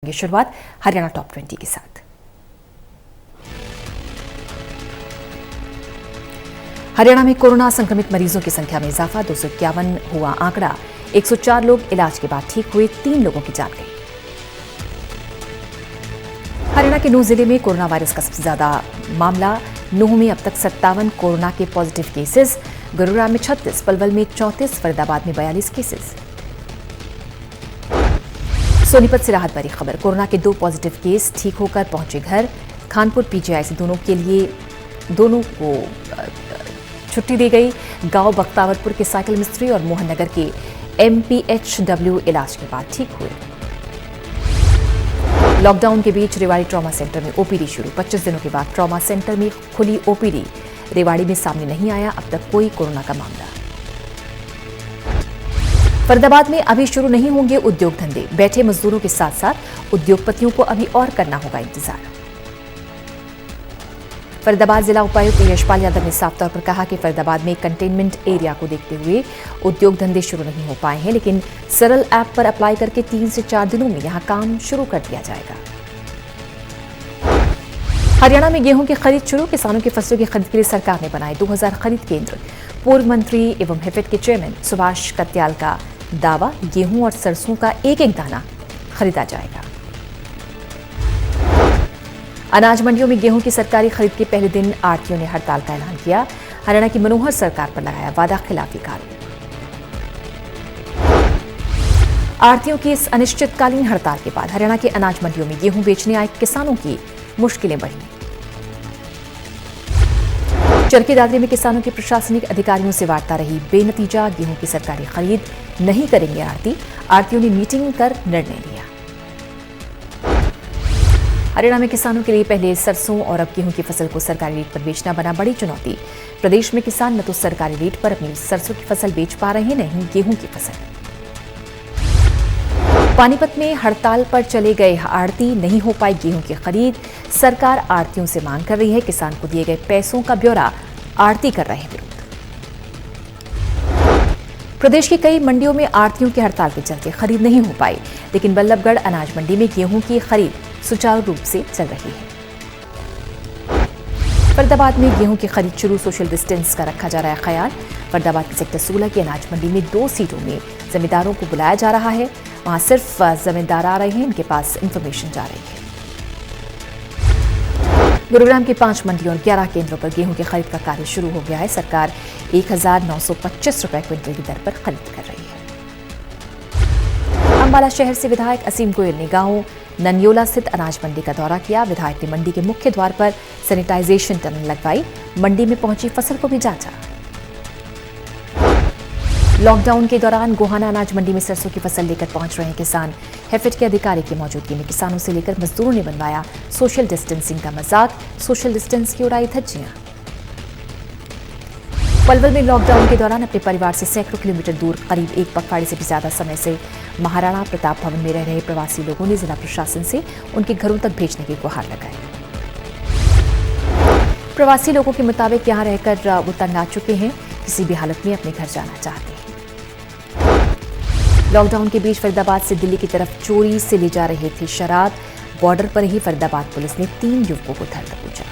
ये शुरुआत हरियाणा टॉप 20 के साथ। हरियाणा में कोरोना संक्रमित मरीजों की संख्या में इजाफा, 251 हुआ आंकड़ा। 104 लोग इलाज के बाद ठीक हुए, 3 लोगों की जान गई। हरियाणा के नूंह जिले में कोरोना वायरस का सबसे ज्यादा मामला। नूंह में अब तक 57 कोरोना के पॉजिटिव केसेस, गुरुग्राम में 36, पलवल में 34, फरीदाबाद में 42 केसेस। सोनीपत से राहत भरी खबर, कोरोना के 2 पॉजिटिव केस ठीक होकर पहुंचे घर। खानपुर पीजीआई से दोनों को छुट्टी दी गई। गांव बख्तावरपुर के साइकिल मिस्त्री और मोहन नगर के MPHW इलाज के बाद ठीक हुए। लॉकडाउन के बीच रेवाड़ी ट्रॉमा सेंटर में OPD शुरू, 25 दिनों के बाद ट्रॉमा सेंटर में खुली OPD। रेवाड़ी में सामने नहीं आया अब तक कोई कोरोना का मामला। फरीदाबाद में अभी शुरू नहीं होंगे उद्योग धंधे, बैठे मजदूरों के साथ साथ उद्योगपतियों को अभी और करना होगा इंतजार। फरीदाबाद जिला उपायुक्त यशपाल यादव ने साफ तौर पर कहा कि फरीदाबाद में कंटेनमेंट एरिया को देखते हुए उद्योग धंधे शुरू नहीं हो पाए हैं, लेकिन सरल ऐप पर अप्लाई करके 3 से 4 दिनों में यहां काम शुरू कर दिया जाएगा। हरियाणा में गेहूं की खरीद शुरू, किसानों की फसलों की खरीद के लिए सरकार ने बनाए 2000 खरीद केंद्र। पूर्व मंत्री एवं हिफेड के चेयरमैन सुभाष कत्याल का दावा, गेहूं और सरसों का एक एक दाना खरीदा जाएगा। अनाज मंडियों में गेहूं की सरकारी खरीद के पहले दिन आढ़तियों ने हड़ताल का ऐलान किया। हरियाणा की मनोहर सरकार पर लगाया वादा खिलाफी का आरोप। आढ़तियों की इस अनिश्चितकालीन हड़ताल के बाद हरियाणा के अनाज मंडियों में गेहूं बेचने आए किसानों की मुश्किलें बढ़ी। चरखी दादरी में किसानों की प्रशासनिक अधिकारियों से वार्ता रही बेनतीजा, गेहूं की सरकारी खरीद नहीं करेंगे आढ़ती। आढ़तियों ने मीटिंग कर निर्णय लिया। हरियाणा में किसानों के लिए पहले सरसों और अब गेहूं की फसल को सरकारी रेट पर बेचना बना बड़ी चुनौती। प्रदेश में किसान न तो सरकारी रेट पर अपनी सरसों की फसल बेच पा रहे हैं, न ही गेहूं की फसल। पानीपत में हड़ताल पर चले गए आढ़ती, नहीं हो पाई गेहूं की खरीद। सरकार आढ़तियों से मांग कर रही है, किसान को दिए गए पैसों का ब्यौरा आढ़ती कर रहे हैं विरोध। प्रदेश की कई मंडियों में आढ़तियों की हड़ताल के चलते खरीद नहीं हो पाई, लेकिन बल्लभगढ़ अनाज मंडी में गेहूं की खरीद सुचारू रूप से चल रही है। फरीदाबाद में गेहूं की खरीद शुरू, सोशल डिस्टेंस का रखा जा रहा है ख्याल। फरीदाबाद के सेक्टर 16 की अनाज मंडी में 2 सीटों में जमींदारों को बुलाया जा रहा है। वहां सिर्फ जमींदार आ रहे हैं, इनके पास इंफॉर्मेशन जा रही है। गुरुग्राम की 5 मंडियों और 11 केंद्रों पर गेहूं की खरीद का कार्य शुरू हो गया है। सरकार 1925 रुपए क्विंटल की दर पर खरीद कर रही है। अंबाला शहर से विधायक असीम गोयल ने गांव ननियोला स्थित अनाज मंडी का दौरा किया। विधायक ने मंडी के मुख्य द्वार पर सैनिटाइजेशन टनल लगवाई, मंडी में पहुंची फसल को भी जांचा। लॉकडाउन के दौरान गोहाना अनाज मंडी में सरसों की फसल लेकर पहुंच रहे किसान। हिफेड के अधिकारी की मौजूदगी में किसानों से लेकर मजदूरों ने बनवाया सोशल डिस्टेंसिंग का मजाक, सोशल डिस्टेंस की उड़ाई धज्जियां। पलवल में लॉकडाउन के दौरान अपने परिवार से सैकड़ों किलोमीटर दूर, करीब 1 पखवाड़े से भी ज्यादा समय से महाराणा प्रताप भवन में रह रहे प्रवासी लोगों ने जिला प्रशासन से उनके घरों तक भेजने की गुहार लगाई। प्रवासी लोगों के मुताबिक यहां रहकर वो तंग आ चुके हैं, किसी भी हालत में अपने घर जाना चाहते हैं। लॉकडाउन के बीच फरीदाबाद से दिल्ली की तरफ चोरी से ले जा रहे थे शराब। बॉर्डर पर ही फरीदाबाद पुलिस ने 3 युवकों को धर दबोचा।